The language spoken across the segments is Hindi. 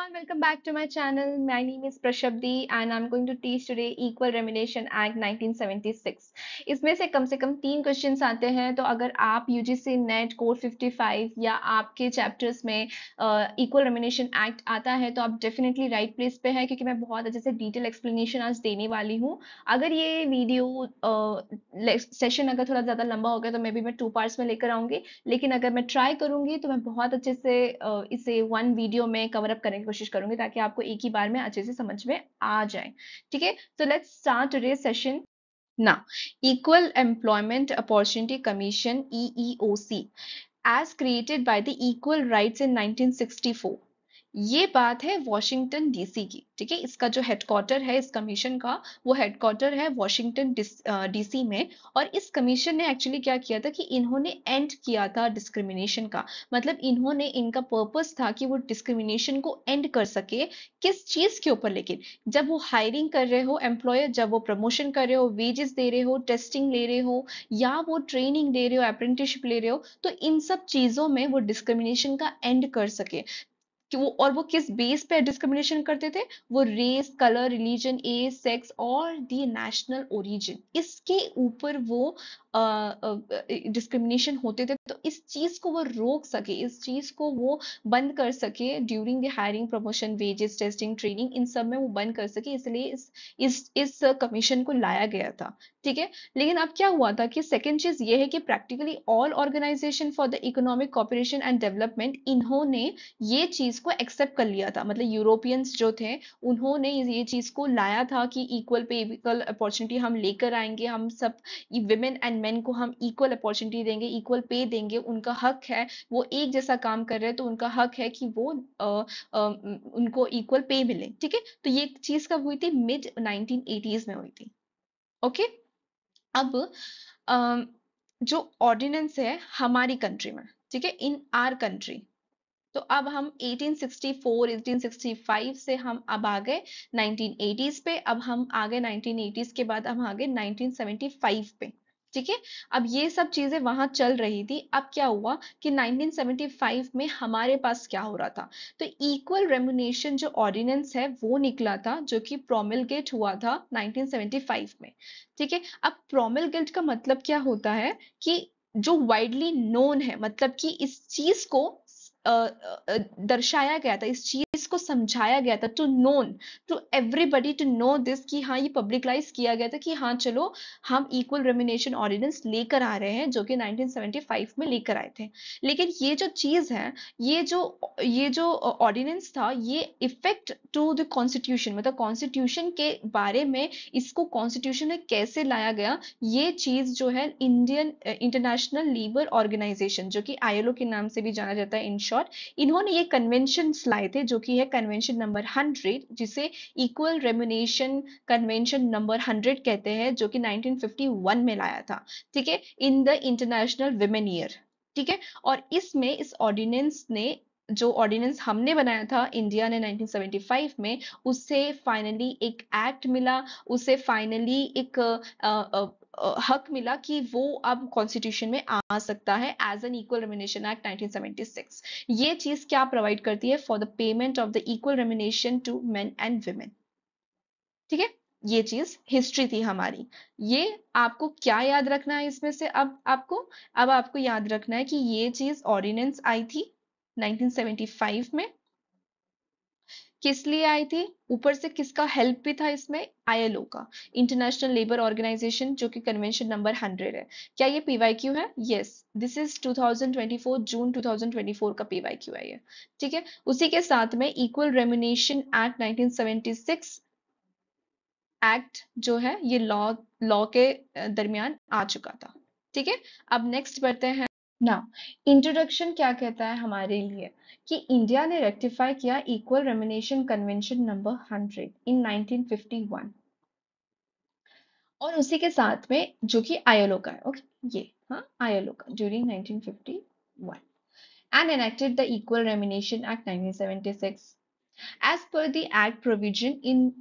everyone, welcome back to my channel. My name is Prashabdi and I'm going to teach today Equal Remuneration Act 1976. इसमें से कम 3 क्वेश्चंस आते हैं। तो अगर आप यूजीसी नेट कोड 55 या आपके चैप्टर्स में इक्वल रेम्युनरेशन एक्ट आता है तो आप डेफिनेटली राइट प्लेस पे है, क्योंकि मैं बहुत अच्छे से डिटेल एक्सप्लेनेशन आज देने वाली हूँ। अगर ये वीडियो सेशन अगर थोड़ा ज़्यादा लंबा हो गया तो मैं 2 पार्ट्स में लेकर आऊंगी, लेकिन अगर मैं ट्राई करूंगी तो मैं बहुत अच्छे से इसे वन वीडियो में कवर अप करने की कोशिश करूंगी, ताकि आपको एक ही बार में अच्छे से समझ में आ जाए। ठीक है, तो let's start today's session now. Equal Employment Opportunity Commission EEOC as created by the Equal Rights in 1964. ये बात है वॉशिंगटन डीसी की। ठीक है, इसका जो हेडक्वार्टर है इस कमीशन का, वो हेडक्वार्टर है वॉशिंगटन डीसी में। और इस कमीशन ने एक्चुअली क्या किया था कि इन्होंने एंड किया था डिस्क्रिमिनेशन का। मतलब इन्होंने, इनका पर्पस था कि वो डिस्क्रिमिनेशन को एंड कर सके। किस चीज के ऊपर? लेकिन जब वो हायरिंग कर रहे हो एम्प्लॉयर, जब वो प्रमोशन कर रहे हो, वेजेस दे रहे हो, टेस्टिंग ले रहे हो, या वो ट्रेनिंग दे रहे हो, अप्रेंटिसशिप ले रहे हो, तो इन सब चीजों में वो डिस्क्रिमिनेशन का एंड कर सके। कि वो, और वो किस बेस पे डिस्क्रिमिनेशन करते थे? वो race, colour, religion, age, sex और दी नेशनल ओरिजिन, इसके ऊपर वो डिस्क्रिमिनेशन होते थे। तो इस चीज को वो रोक सके, इस चीज को वो बंद कर सके during the hiring, promotion, wages, testing, training, इन सब में वो बंद कर सके, इसलिए इस कमीशन को लाया गया था। ठीक है, लेकिन अब क्या हुआ था कि सेकेंड चीज ये है कि practically all organisation for the economic cooperation and development, इन्होंने ये चीज को एक्सेप्ट कर लिया था। मतलब यूरोपियंस जो थे उन्होंने ये चीज को लाया था कि इक्वल पे, इक्वल अपॉर्चुनिटी हम लेकर आएंगे, हम सब विमेन एंड मेन को हम इक्वल अपॉर्चुनिटी देंगे, इक्वल पे देंगे। उनका हक है, वो एक जैसा काम कर रहे हैं तो उनका हक है कि वो उनको इक्वल पे मिले। ठीक है, तो ये चीज कब हुई थी? मिड 1980s में हुई थी। ओके, अब अम, जो ऑर्डिनेंस है हमारी कंट्री में, ठीक है, इन आर कंट्री, तो अब हम 1864 1865 से हम अब आ गए 1980s पे। अब हम आ गए 1980s के बाद हम आ गए 1975 पे। ठीक है, अब ये सब चीजें वहां चल रही थी। अब क्या हुआ कि 1975 में हमारे पास क्या हो रहा था? तो इक्वल रेम्युनेशन जो ऑर्डिनेंस है वो निकला था, जो कि प्रोमिलगेट हुआ था 1975 में। ठीक है, अब प्रोमिलगेट का मतलब क्या होता है कि जो वाइडली नोन है, मतलब कि इस चीज को दर्शाया गया था, इस चीज को समझाया गया था, to known, to everybody to know this, कि हाँ ये पब्लिकलाइज किया गया था कि हाँ चलो हम इक्वल रेम्युनेशन ऑर्डिनेंस लेकर आ रहे हैं, जो कि 1975 में लेकर आए थे। लेकिन ये जो चीज है, ये जो ऑर्डिनेंस था, ये इफेक्ट टू द कॉन्स्टिट्यूशन, मतलब कॉन्स्टिट्यूशन के बारे में, इसको कॉन्स्टिट्यूशन में कैसे लाया गया, ये चीज जो है इंडियन इंटरनेशनल लेबर ऑर्गेनाइजेशन, जो कि आईएलओ के नाम से भी जाना जाता है इन शॉर्ट, इन्होंने ये कन्वेंशन लाए थे, जो कि है कन्वेंशन नंबर 100, जिसे इक्वल रेम्युनेशन कन्वेंशन नंबर 100 कहते हैं, जो कि 1951 में लाया था। ठीक है, in the international women year. ठीक है, और इसमें इस ऑर्डिनेंस ने, जो ऑर्डिनेंस हमने बनाया था इंडिया ने 1975 में, उससे फाइनली एक एक्ट मिला, उसे फाइनली एक हक मिला कि वो अब कॉन्स्टिट्यूशन में आ सकता है as an equal remuneration act 1976। ये चीज क्या प्रोवाइड करती है? For the payment of the equal remuneration to men and women. ठीक है, ये चीज हिस्ट्री थी हमारी। ये आपको क्या याद रखना है इसमें से? अब आपको याद रखना है कि ये चीज ऑर्डिनेंस आई थी 1975 में। किस लिए आई थी? ऊपर से किसका हेल्प भी था इसमें? आईएलओ का, इंटरनेशनल लेबर ऑर्गेनाइजेशन, जो कि कन्वेंशन नंबर 100 है। क्या ये पीवाईक्यू है? यस, दिस इज 2024, जून 2024 का पीवाईक्यू है ये। ठीक है, उसी के साथ में इक्वल रेम्युनेशन एक्ट 1976 एक्ट जो है ये लॉ के दरमियान आ चुका था। ठीक है, अब नेक्स्ट बढ़ते हैं ना। इंट्रोडक्शन क्या कहता है हमारे लिए? कि इंडिया ने रेक्टिफाई किया इक्वल रेम्युनेशन कन्वेंशन नंबर 100 इन 1951, और उसी के साथ में जो कि आईएलओ का है। ओके, ये हाँ आईएलओ का during 1951, and enacted the Equal Remuneration Act 1976. As per the Act provision in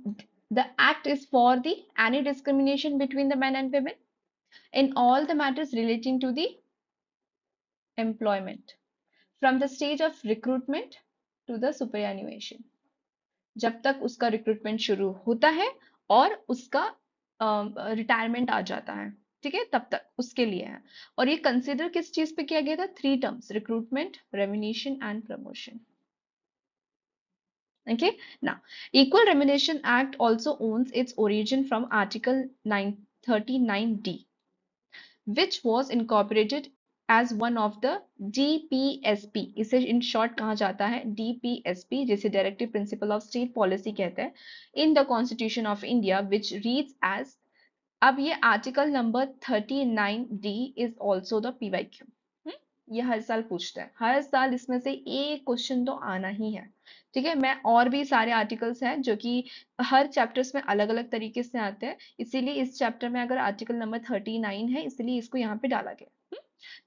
the Act is for the any discrimination between the men and women in all the matters relating to the employment from the stage of recruitment to the superannuation. जब तक उसका रिक्रूटमेंट शुरू होता है और उसका रिटायरमेंट आ जाता है, ठीक है, तब तक उसके लिए है। और ये कंसिडर किस चीज पे किया गया था? 3 terms, recruitment, remuneration and promotion. Okay, now Equal Remuneration Act also owns its origin from Article 939D, which was incorporated as one of the DPSP, इसे in short कहा जाता है DPSP, जिसे Directive Principle of State Policy कहते हैं, in the Constitution of India, which reads as, अब ये article number 39D is also the PYQ। ये हर साल पूछता है, हर साल इसमें से एक क्वेश्चन तो आना ही है, ठीक है। मैं और भी सारे आर्टिकल्स हैं जो कि हर चैप्टर्स में अलग अलग तरीके से आते हैं, इसीलिए इस चैप्टर में अगर आर्टिकल नंबर 39 है इसलिए इसको यहाँ पे डाला गया।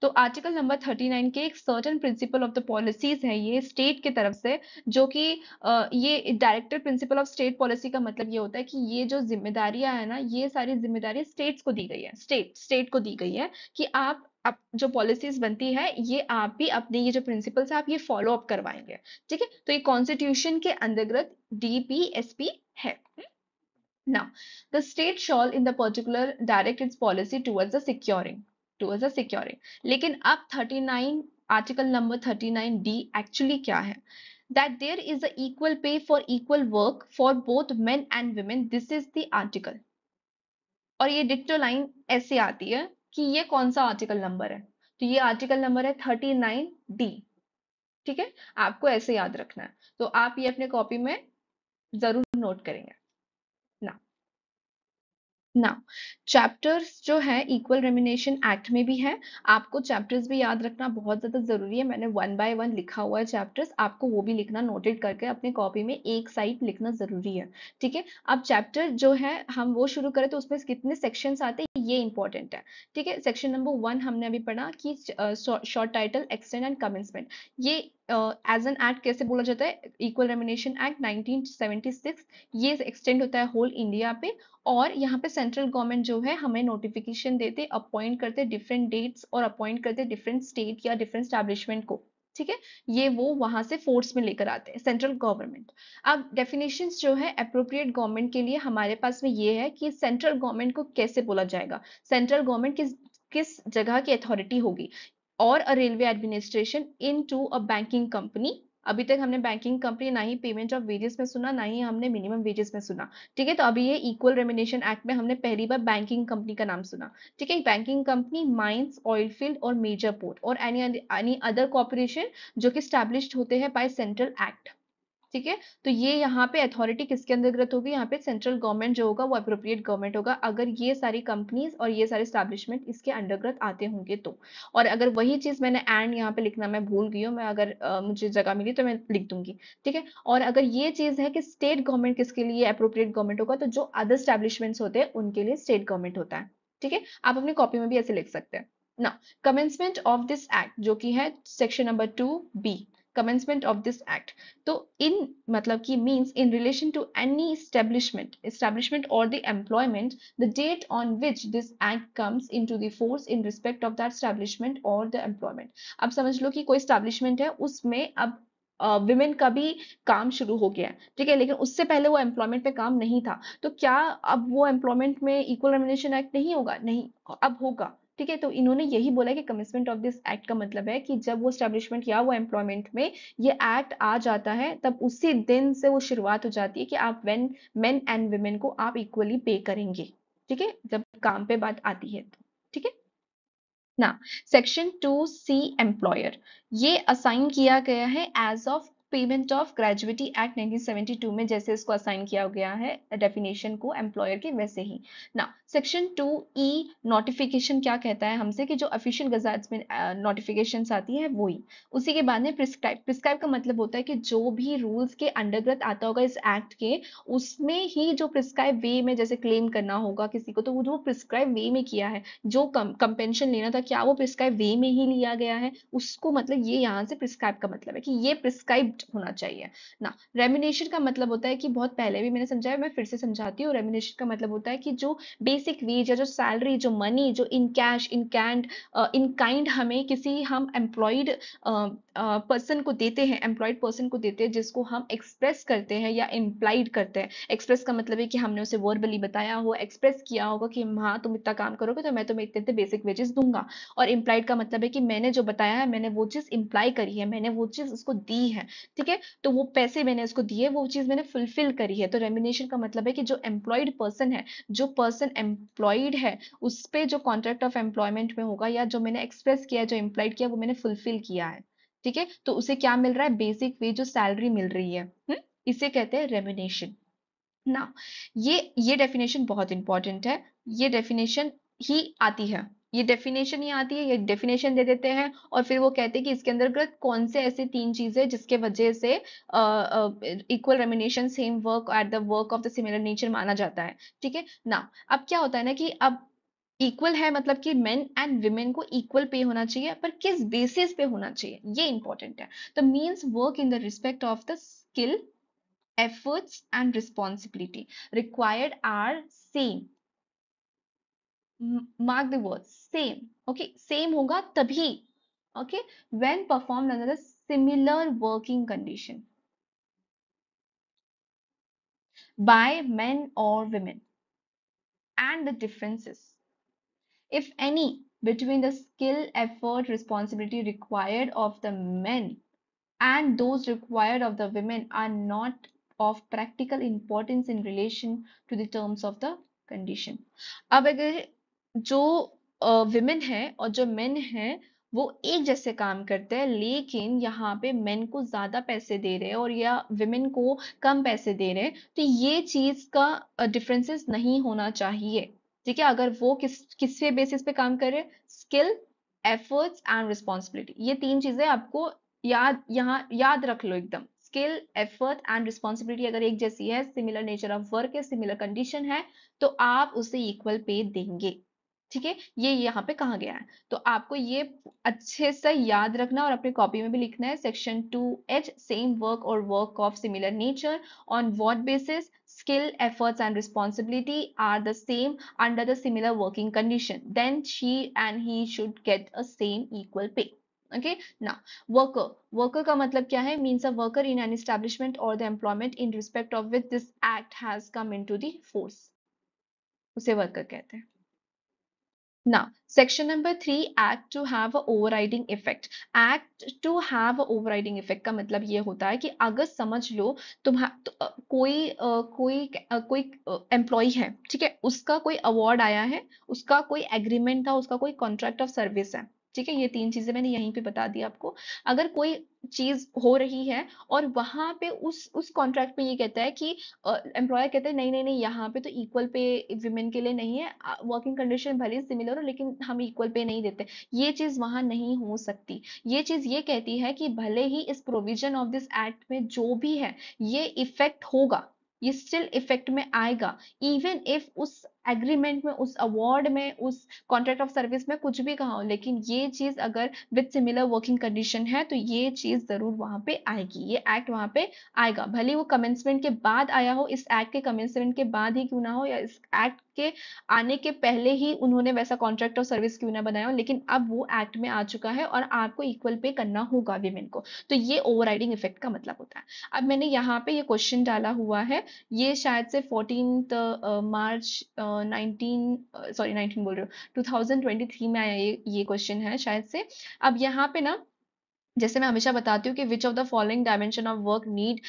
तो आर्टिकल नंबर 39 के एक certain principle of the policies है ये स्टेट की तरफ से, जो कि ये director principle of state policy का मतलब ये होता है कि ये जो जिम्मेदारियां है ना, ये सारी जिम्मेदारी स्टेट्स को दी गई है, स्टेट को दी गई है कि आप जो पॉलिसीज बनती है ये आप भी अपने ये जो प्रिंसिपल्स है आप ये फॉलो अप करवाएंगे, ठीक है। तो ये कॉन्स्टिट्यूशन के अंतर्गत DPSP है। Now, the state shall in the particular direct its policy towards the securing. लेकिन अब 39 आर्टिकल नंबर 39D एक्चुअली क्या है? That there is a equal pay for equal work for both men and women. This is the article. और ये डिक्टो लाइन ऐसे आती है कि ये कौन सा आर्टिकल नंबर है? तो ये आर्टिकल नंबर है 39D, ठीक है। आपको ऐसे याद रखना है, तो आप ये अपने कॉपी में जरूर नोट करेंगे ना। नाउ चैप्टर्स जो है इक्वल रेम्युनेशन एक्ट में भी है, आपको चैप्टर्स भी याद रखना बहुत ज्यादा जरूरी है। मैंने 1 बाय 1 लिखा हुआ है चैप्टर्स, आपको वो भी लिखना, नोटेड करके अपने कॉपी में एक साइड लिखना जरूरी है, ठीक है। अब चैप्टर जो है हम वो शुरू करें तो उसमें कितने सेक्शंस आते हैं ये इंपॉर्टेंट है, ठीक है। सेक्शन नंबर 1 हमने अभी पढ़ा कि short title, extend and commencement, ये एज एन एक्ट कैसे बोला जाता है? इक्वल रेम्युनेशन एक्ट 1976, ये एक्सटेंड होता है होल इंडिया पे। और यहाँ पे सेंट्रल गवर्नमेंट जो है हमें नोटिफिकेशन देते, अपॉइंट करते डिफरेंट डेट्स और अपॉइंट करते डिफरेंट स्टेट या डिफरेंट स्टैब्लिशमेंट को, ठीक है। ये वो वहां से फोर्स में लेकर आते हैं सेंट्रल गवर्नमेंट। अब डेफिनेशंस जो है अप्रोप्रिएट गवर्नमेंट के लिए हमारे पास में ये है कि सेंट्रल गवर्नमेंट को कैसे बोला जाएगा, सेंट्रल गवर्नमेंट किस किस जगह की अथॉरिटी होगी। और a railway administration into a banking company, अभी तक हमने बैंकिंग कंपनी ना ही पेमेंट ऑफ वेजेस में सुना, ना ही हमने मिनिमम वेजेस में सुना, ठीक है। तो अभी ये इक्वल रेम्युनेशन एक्ट में हमने पहली बार बैंकिंग कंपनी का नाम सुना, ठीक है। Banking company, mines, oil field और मेजर पोर्ट और एनी अदर कॉर्पोरेशन जो कि स्टैब्लिश्ड होते हैं बाय सेंट्रल एक्ट, ठीक है। तो ये यहाँ पे अथॉरिटी किसके अंतर्गत होगी? यहाँ पे सेंट्रल गवर्नमेंट जो होगा वो अप्रोप्रिएट गवर्नमेंट होगा, अगर ये सारी कंपनीज और ये सारे स्टैब्लिशमेंट इसके अंतर्गत आते होंगे तो। और अगर वही चीज मैंने एंड यहाँ पे लिखना मैं भूल गई हूँ, मैं अगर मुझे जगह मिली तो मैं लिख दूंगी, ठीक है। और अगर ये चीज है कि स्टेट गवर्नमेंट किसके लिए अप्रोप्रिएट गवर्नमेंट होगा, तो जो अदर स्टैब्लिशमेंट्स होते हैं उनके लिए स्टेट गवर्नमेंट होता है, ठीक है। आप अपनी कॉपी में भी ऐसे लिख सकते हैं ना। कमेंसमेंट ऑफ दिस एक्ट जो कि है section number 2B, commencement of this act, तो इन मतलब कि means in relation to any establishment or the employment, the date on which this act comes into the force in respect of that establishment or the employment। अब समझ लो कि कोई establishment है उसमें अब विमेन का भी काम शुरू हो गया है, ठीक है, लेकिन उससे पहले वो एम्प्लॉयमेंट पे काम नहीं था, तो क्या अब वो एम्प्लॉयमेंट में इक्वल रेम्युनेशन एक्ट नहीं होगा? नहीं, अब होगा, ठीक है। तो इन्होंने यही बोला कि कमिटमेंट ऑफ दिस एक्ट का मतलब है कि जब वो स्टैब्लिशमेंट या वो एम्प्लॉयमेंट में ये एक्ट आ जाता है तब उसी दिन से वो शुरुआत हो जाती है कि आप वेन मेन एंड वुमेन को आप इक्वली पे करेंगे, ठीक है, जब काम पे बात आती है तो, ठीक है ना। सेक्शन 2C एम्प्लॉयर, ये असाइन किया गया है as of payment of gratuity act 1972 में, जैसे इसको असाइन किया गया है डेफिनेशन को एम्प्लॉयर के, वैसे ही ना। सेक्शन 2E नोटिफिकेशन क्या कहता है हमसे कि जो ऑफिशियल गजेट्स में नोटिफिकेशन आती है वही। उसी के बाद में प्रिस्क्राइब का मतलब होता है कि जो भी रूल्स के अंडरग्रत आता होगा इस एक्ट के, उसमें ही जो प्रिस्क्राइब वे में जैसे क्लेम करना होगा किसी को, तो वो जो प्रिस्क्राइब वे में किया है, जो कंपेंशन लेना था क्या वो प्रिस्क्राइब वे में ही लिया गया है उसको, मतलब ये यहाँ से प्रिस्क्राइब का मतलब है कि ये प्रिस्क्राइब अमाउंट होना चाहिए ना। रेम्युनेशन का मतलब होता है कि बहुत पहले भी मैंने समझाया, मैं फिर से समझाती हूँ। रेम्युनेशन का मतलब होता है कि जो बेसिक वेज या जो सैलरी, जो मनी, जो इन कैश, इन काइंड हमें किसी हम एम्प्लॉयड पर्सन को देते हैं, एम्प्लॉयड पर्सन को देते हैं, जिसको हम एक्सप्रेस करते हैं या इम्प्लाइड करते हैं। एक्सप्रेस का मतलब है कि हमने उसे वर्बली बताया हो, एक्सप्रेस किया होगा कि हाँ तुम इतना काम करोगे तो मैं तुम्हें इतने इतने बेसिक वेजेस दूंगा। और इम्प्लाइड का मतलब है कि मैंने जो बताया है, मैंने वो चीज इम्प्लाई करी है, मैंने वो चीज उसको दी है। ठीक है, तो वो पैसे मैंने उसको दिए, वो चीज मैंने फुलफिल करी है। तो रेम्युनेशन का मतलब है कि जो एम्प्लॉयड पर्सन है, जो पर्सन एम्प्लॉयड है, उस पे जो कॉन्ट्रैक्ट ऑफ एम्प्लॉयमेंट में होगा या जो मैंने एक्सप्रेस किया, जो इम्प्लाइड किया, वो मैंने फुलफिल किया है। ठीक है, तो उसे क्या मिल रहा है? बेसिक वेज, जो सैलरी मिल रही है। इसे कहते हैं रेम्युनेशन ना। ये डेफिनेशन बहुत इंपॉर्टेंट है। ये डेफिनेशन ही आती है, ये डेफिनेशन ही आती है, ये डेफिनेशन दे देते हैं और फिर वो कहते हैं कि इसके अंतर्गत कौन से ऐसे तीन चीजें जिसके वजह से equal remuneration same work at the work of the similar nature माना जाता है। ठीक है ना। अब क्या होता है ना कि अब इक्वल है मतलब कि मेन एंड विमेन को इक्वल पे होना चाहिए, पर किस बेसिस पे होना चाहिए ये इंपॉर्टेंट है। तो means work in the respect of the skill, efforts and responsibility required are same. Mark the words same. Okay, same होगा तभी, okay, when performed under the similar working condition by men or women, and the differences, if any, between the skill, effort, responsibility required of the men and those required of the women are not of practical importance in relation to the terms of the condition. अब अगर जो विमेन है और जो मेन है वो एक जैसे काम करते हैं, लेकिन यहाँ पे मेन को ज्यादा पैसे दे रहे हैं और या विमेन को कम पैसे दे रहे हैं, तो ये चीज का डिफरेंसेस नहीं होना चाहिए। ठीक है, अगर वो किस बेसिस पे काम कर रहे हैं, स्किल, एफर्ट्स एंड रिस्पॉन्सिबिलिटी, ये तीन चीजें आपको यहाँ याद रख लो एकदम। स्किल, एफर्ट एंड रिस्पॉन्सिबिलिटी अगर एक जैसी है, सिमिलर नेचर ऑफ वर्क है, सिमिलर कंडीशन है, तो आप उसे इक्वल पे देंगे। ठीक है, ये यहाँ पे कहा गया है। तो आपको ये अच्छे से याद रखना और अपनी कॉपी में भी लिखना है। सेक्शन 2H, सेम वर्क और work of similar nature on what basis skill, efforts and responsibility are the same under the similar working condition, then she and he should get a same equal pay. Okay, now worker का मतलब क्या है? Means a worker in an establishment or the employment in respect of which this act has come into the force, उसे वर्कर कहते हैं। Now, section number 3, act to have a overriding effect. Act to have a overriding effect का मतलब ये होता है कि अगर समझ लो कोई एम्प्लॉय है, ठीक है, उसका कोई अवार्ड आया है, उसका कोई एग्रीमेंट था, उसका कोई कॉन्ट्रैक्ट ऑफ सर्विस है। ठीक है, ये तीन चीजें मैंने यहीं पे बता दी आपको। अगर कोई चीज हो रही है और वहां पे उस कॉन्ट्रैक्ट में ये कहता है कि एम्प्लॉयर कहते हैं नहीं नहीं नहीं, यहाँ पे तो इक्वल पे विमेन के लिए नहीं है, वर्किंग कंडीशन भले ही सिमिलर हो लेकिन हम इक्वल पे नहीं देते, ये चीज वहां नहीं हो सकती। ये चीज ये कहती है कि भले ही इस प्रोविजन ऑफ दिस एक्ट में जो भी है ये इफेक्ट होगा, ये स्टिल इफेक्ट में आएगा, इवन इफ उस एग्रीमेंट में, उस अवार्ड में, उस कॉन्ट्रैक्ट ऑफ सर्विस में कुछ भी कहा हो, लेकिन ये चीज अगर विद सिमिलर वर्किंग कंडीशन है तो ये चीज जरूर वहां पे आएगी, ये एक्ट वहां पे आएगा। भले वो कमेंसमेंट के बाद आया हो, इस एक्ट के कमेंसमेंट के बाद ही क्यों ना हो, या इस एक्ट के आने के पहले ही उन्होंने वैसा कॉन्ट्रैक्ट और सर्विस क्यों ना बनाया हो, लेकिन अब वो एक्ट में आ चुका है और आपको इक्वल पे करना होगा विमेन को। तो ये ओवरराइडिंग इफेक्ट का मतलब होता है। अब मैंने यहाँ पे ये क्वेश्चन डाला हुआ है, ये शायद से 14 मार्च 19 बोल रही हूँ, 2023 में आया ये क्वेश्चन है शायद से। अब यहाँ पे ना, जैसे मैं हमेशा बताती हूँ कि which of the following dimension of work need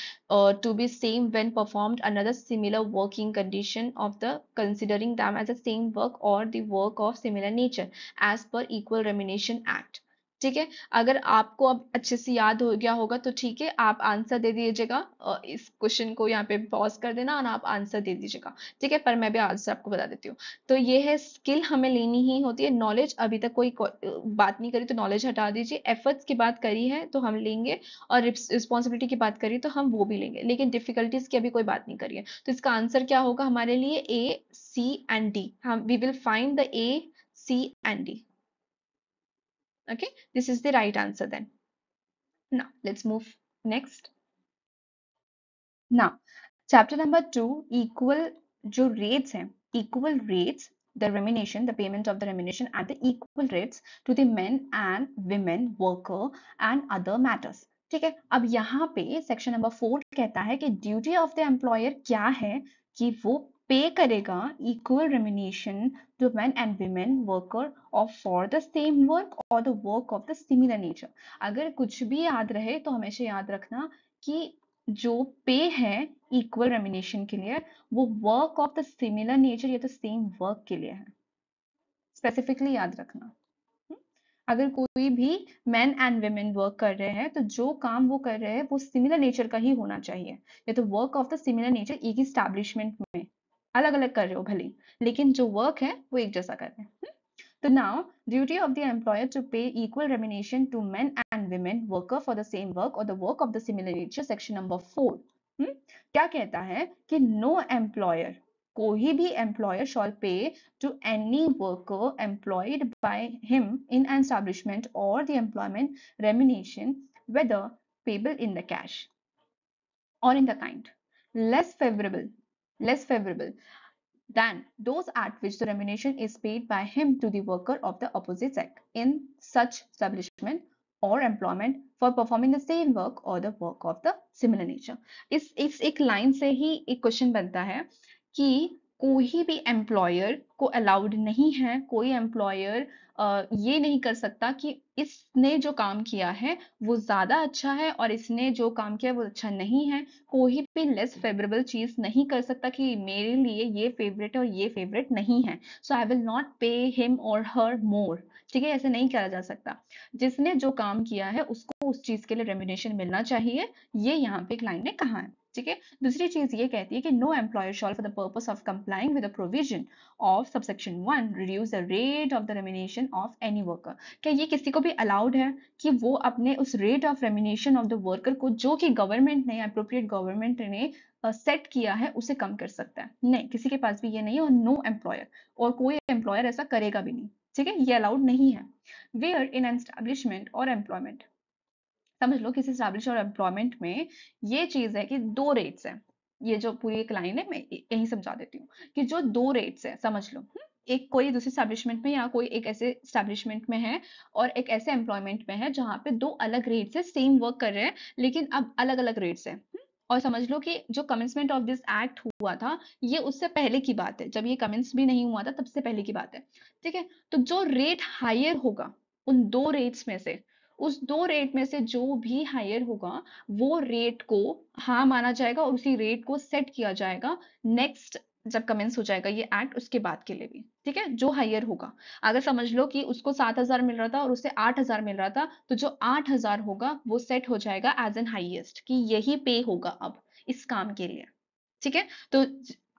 to be same when performed under the similar working condition of the considering them as the same work और the work of similar nature as पर इक्वल रेम्युनेशन एक्ट। ठीक है, अगर आपको अब अच्छे से याद हो गया होगा तो ठीक है, आप आंसर दे दीजिएगा। इस क्वेश्चन को यहाँ पे पॉज कर देना और आप आंसर दे दीजिएगा। ठीक है, पर मैं भी आंसर आपको बता देती हूँ। तो ये है, स्किल हमें लेनी ही होती है, नॉलेज अभी तक कोई बात नहीं करी तो नॉलेज हटा दीजिए, एफर्ट्स की बात करी है तो हम लेंगे, और रिस्पॉन्सिबिलिटी की बात करी तो हम वो भी लेंगे, लेकिन डिफिकल्टीज की अभी कोई बात नहीं करी है। तो इसका आंसर क्या होगा हमारे लिए? A, C and D. हम we will find the A, C and D. Okay, this is the right answer then. Now let's move next. ना चैप्टर नंबर 2, इक्वल जो रेट्स हैं, equal rates, the remuneration, the payment of the remuneration at the equal rates to the men and women worker and other matters. ठीक है, अब यहाँ पे सेक्शन नंबर 4 कहता है कि ड्यूटी ऑफ द एम्प्लॉयर क्या है, कि वो पे करेगा equal remuneration to men and women worker और फॉर द सेम वर्क और the work of the similar nature. अगर कुछ भी याद रहे तो हमेशा याद रखना कि जो पे है इक्वल रेमिनेशन के लिए, वो work of the similar nature या तो सेम वर्क के लिए है। स्पेसिफिकली याद रखना। हम्म? अगर कोई भी मेन एंड वुमेन वर्क कर रहे हैं तो जो काम वो कर रहे हैं वो सिमिलर नेचर का ही होना चाहिए, या तो work of the similar nature एक ही स्टैब्लिशमेंट में, अलग अलग कर रहे हो भले, लेकिन जो वर्क है वो एक जैसा कर रहे हैं। So now, duty of the employer to pay equal remuneration to men and women worker for the same work or the work of the similar nature, section number 4. क्या कहता है कि no employer, कोई भी employer shall pay to any worker employed by him in an establishment or the employment remuneration, whether payable in the cash or in the kind, less favorable, less favorable than those at which the remuneration is paid by him to the worker of the opposite sex in such establishment or employment for performing the same work or the work of the similar nature। इस एक लाइन से ही एक क्वेश्चन बनता है कि कोई भी एम्प्लॉयर को अलाउड नहीं है, कोई एम्प्लॉयर ये नहीं कर सकता कि इसने जो काम किया है वो ज्यादा अच्छा है और इसने जो काम किया वो अच्छा नहीं है। कोई भी लेस फेवरेबल चीज नहीं कर सकता कि मेरे लिए ये फेवरेट है और ये फेवरेट नहीं है, so I will not pay him और हर मोर। ठीक है, ऐसे नहीं करा जा सकता। जिसने जो काम किया है उसको उस चीज के लिए रेम्युनेशन मिलना चाहिए, ये यहाँ पे एक लाइन ने कहा है। ठीक है, दूसरी चीज ये कहती है कि no employer shall for the purpose of complying with the provision of subsection 1 reduce the rate of the remuneration of any worker. क्या ये किसी को भी अलाउड है कि वो अपने उस rate of remuneration of the worker को, जो कि गवर्नमेंट ने, अप्रोप्रिएट गवर्नमेंट ने सेट किया है, उसे कम कर सकता है? नहीं, किसी के पास भी ये नहीं है, और नो एम्प्लॉयर, और कोई एम्प्लॉयर ऐसा करेगा भी नहीं। ठीक है, ये अलाउड नहीं है। वेयर इन एन एस्टैब्लिशमेंट और एम्प्लॉयमेंट, समझ लो किसी स्टैब्लिश और एम्प्लॉयमेंट में ये चीज है कि दो रेट्स हैं। ये जो पूरी एक लाइन है मैं यही समझा देती हूँ कि जो दो रेट्स है, समझ लो, एक कोई दूसरी स्टैब्लिशमेंट में या कोई एक ऐसे स्टैब्लिशमेंट में है और एक ऐसे एम्प्लॉयमेंट में है जहां पे दो अलग रेट्स है, सेम वर्क कर रहे हैं लेकिन अब अलग अलग रेट्स है। और समझ लो कि जो कमेंसमेंट ऑफ दिस एक्ट हुआ था ये उससे पहले की बात है, जब ये कमेंस भी नहीं हुआ था तब से पहले की बात है। ठीक है, तो जो रेट हायर होगा उन दो रेट्स में से, उस दो रेट में से जो भी हायर होगा वो रेट को हाँ माना जाएगा और उसी रेट को सेट किया जाएगा नेक्स्ट, जब कमेंस हो जाएगा ये एक्ट उसके बाद के लिए भी। ठीक है, जो हायर होगा, अगर समझ लो कि उसको 7,000 मिल रहा था और उसे 8,000 मिल रहा था, तो जो 8,000 होगा वो सेट हो जाएगा एज एन हाईएस्ट कि यही पे होगा अब इस काम के लिए। ठीक है,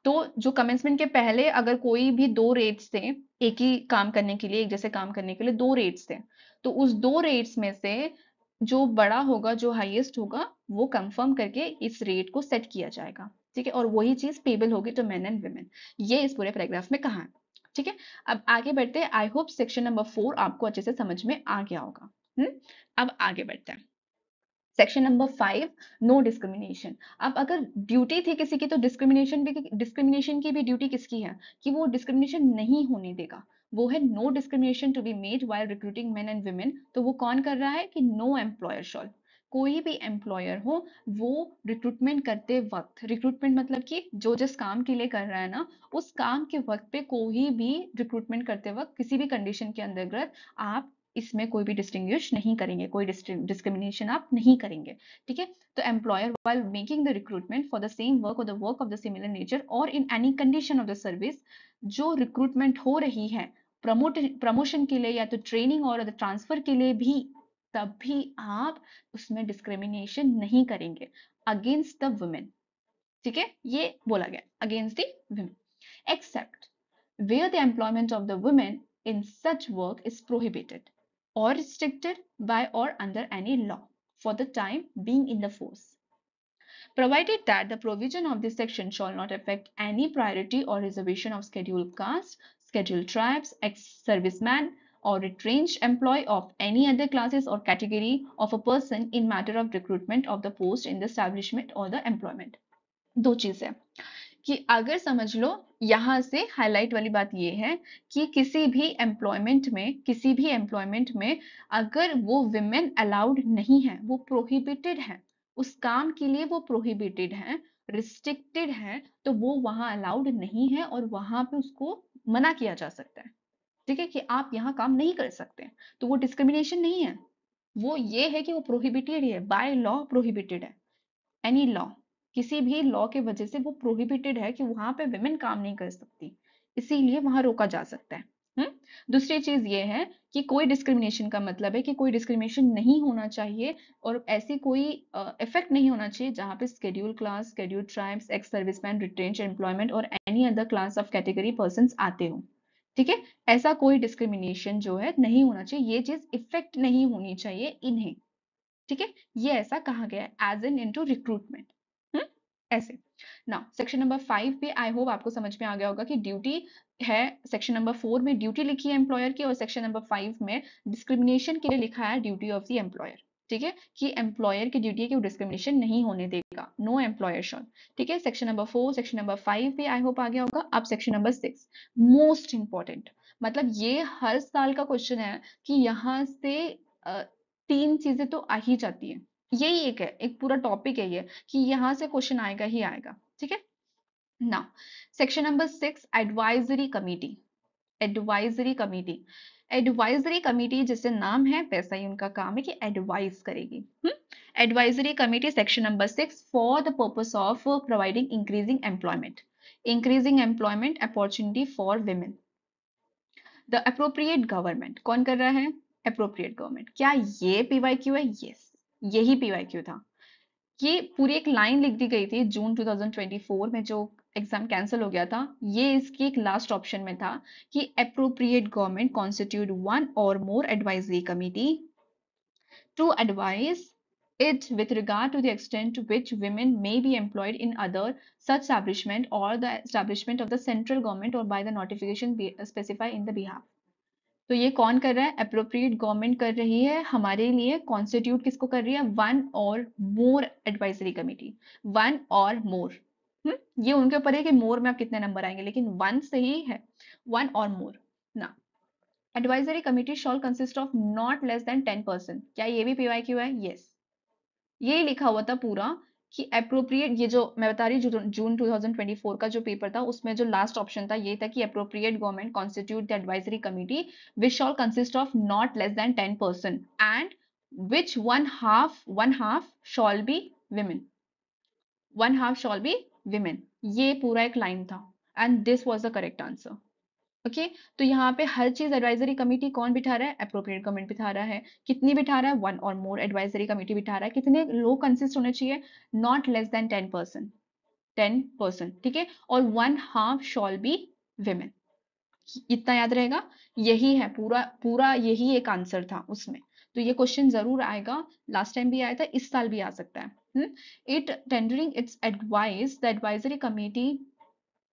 तो जो कमेंसमेंट के पहले अगर कोई भी दो रेट्स थे, एक ही काम करने के लिए, एक जैसे काम करने के लिए दो रेट्स थे, तो उस दो रेट्स में से जो बड़ा होगा, जो हाईएस्ट होगा, वो कंफर्म करके इस रेट को सेट किया जाएगा। ठीक है, और वही चीज पेबल होगी टू मेन एंड वुमेन। ये इस पूरे पैराग्राफ में कहा है। ठीक है, अब आगे बढ़ते हैं। आई होप सेक्शन नंबर 4 आपको अच्छे से समझ में आ गया होगा। अब आगे बढ़ते हैं। Section number 5, no discrimination. अब अगर ड्यूटी थी किसी की तो डिस्क्रिमिनेशन की भी ड्यूटी किसकी है कि वो डिस्क्रिमिनेशन नहीं होने देगा। वो है no discrimination to be made while recruiting men and women. तो वो कौन कर रहा है कि नो एम्प्लॉयर शॉल, कोई भी एम्प्लॉयर हो वो रिक्रूटमेंट करते वक्त, रिक्रूटमेंट मतलब कि जो जिस काम के लिए कर रहा है ना, उस काम के वक्त पे कोई भी रिक्रूटमेंट करते वक्त किसी भी कंडीशन के अंतर्गत आप इसमें कोई भी डिस्टिंग्विश नहीं करेंगे, कोई डिस्क्रिमिनेशन आप नहीं करेंगे। ठीक है, तो employer while making the recruitment for the same work और the work of the similar nature और in any condition of the service, जो रिक्रूटमेंट हो रही है प्रमोशन के लिए या तो ट्रेनिंग और ट्रांसफर के लिए भी, तब भी आप उसमें डिस्क्रिमिनेशन नहीं करेंगे अगेंस्ट द वुमेन। ठीक है, ये बोला गया against the women, except where the employment of the women in such work is prohibited or restricted by or under any law for the time being in the force, provided that the provision of this section shall not affect any priority or reservation of scheduled caste, scheduled tribes, ex-serviceman, or retrenched employee of any other classes or category of a person in matter of recruitment of the post in the establishment or the employment। दो चीज है कि अगर समझ लो, यहां से हाईलाइट वाली बात ये है कि किसी भी एम्प्लॉयमेंट में अगर वो विमेन अलाउड नहीं है, वो प्रोहिबिटेड है, उस काम के लिए वो प्रोहिबिटेड है, रिस्ट्रिक्टेड है, तो वो वहां अलाउड नहीं है और वहां पे उसको मना किया जा सकता है। ठीक है, कि आप यहाँ काम नहीं कर सकते। तो वो डिस्क्रिमिनेशन नहीं है, वो ये है कि वो प्रोहिबिटेड है, बाय लॉ प्रोहिबिटेड है। एनी लॉ, किसी भी लॉ के वजह से वो प्रोहिबिटेड है कि वहां पे विमेन काम नहीं कर सकती, इसीलिए वहां रोका जा सकता है। दूसरी चीज ये है कि कोई डिस्क्रिमिनेशन का मतलब है कि कोई डिस्क्रिमिनेशन नहीं होना चाहिए और ऐसी कोई इफेक्ट नहीं होना चाहिए जहां पे schedule class, schedule tribes, ex serviceman, retrench employment और any other class of category person आते हो। ठीक है, ऐसा कोई डिस्क्रिमिनेशन जो है नहीं होना चाहिए, ये चीज इफेक्ट नहीं होनी चाहिए इन्हें। ठीक है, ये ऐसा कहा गया है एज एन इनटू रिक्रूटमेंट। ऐसे ना सेक्शन नंबर 5 पे आई होप आपको समझ में आ गया होगा कि ड्यूटी है। सेक्शन नंबर 4 में ड्यूटी लिखी है एम्प्लॉयर की और सेक्शन नंबर 5 में डिस्क्रिमिनेशन के लिए लिखा है ड्यूटी ऑफ द एम्प्लॉयर। ठीक है, कि एम्प्लॉयर की ड्यूटी है कि वो डिस्क्रिमिनेशन नहीं होने देगा, नो एम्प्लॉयर शॉल। ठीक है, सेक्शन नंबर 4, सेक्शन नंबर 5 पे आई होप आ गया होगा। अब सेक्शन नंबर 6 मोस्ट इंपॉर्टेंट, मतलब ये हर साल का क्वेश्चन है कि यहाँ से तीन चीजें तो आ ही जाती है। यही एक है, एक पूरा टॉपिक है ये कि यहां से क्वेश्चन आएगा ही आएगा। ठीक है ना, section number 6 advisory committee. Advisory committee, advisory committee जैसे नाम है वैसा ही उनका काम है कि एडवाइज करेगी। Advisory committee section number 6 for the purpose of providing increasing employment opportunity for women. The appropriate government कौन कर रहा है? Appropriate government. क्या ये पीवाईक्यू है? यस, यही पीवाईक्यू था। ये पूरी एक लाइन लिख दी गई थी जून 2024 में जो एग्जाम कैंसिल हो गया था, ये इसकी एक लास्ट ऑप्शन में था कि अप्रोप्रिएट गवर्नमेंट कॉन्स्टिट्यूट वन और more advisory committee to advise it with regard to the extent to which women may be employed in other such establishment or the establishment of the central government or by the notification specified in the behalf। तो ये कौन कर रहा है? अप्रोप्रिएट गवर्नमेंट कर रही है हमारे लिए। कॉन्स्टिट्यूट किसको कर रही है? वन और मोर एडवाइजरी कमिटी। वन और मोर, ये उनके ऊपर है कि मोर में आप कितने नंबर आएंगे, लेकिन वन से ही है, वन और मोर ना। Advisory committee shawl consist of not less then 10%। क्या ये भी पीवाईक्यू है? यस, ये लिखा हुआ था पूरा कि अप्रोप्रिएट, ये जो मैं बता रही हूँ जून 2024 का जो पेपर था उसमें जो लास्ट ऑप्शन था ये था कि appropriate government constitute the advisory committee which shawl consist of not less then 10% and which one half shawl B women. One half shawl B women, ये पूरा एक लाइन था and this was the correct answer. Okay, तो यहाँ पे हर चीज एडवाइजरी कमिटी कौन बिठा रहा है? अप्रोप्रिएट गवर्नमेंट बिठा रहा है। कितनी बिठा रहा है? वन और मोर एडवाइजरी कमिटी बिठा रहा है। कितने लोग कंसिस्ट होने चाहिए? Not less then 10%, 10%। ठीक है, और one half shawl B women. इतना याद रहेगा, यही है पूरा पूरा, यही एक आंसर था उसमें। तो ये क्वेश्चन जरूर आएगा, लास्ट टाइम भी आया था, इस साल भी आ सकता है। It tendering its advice, the advisory committee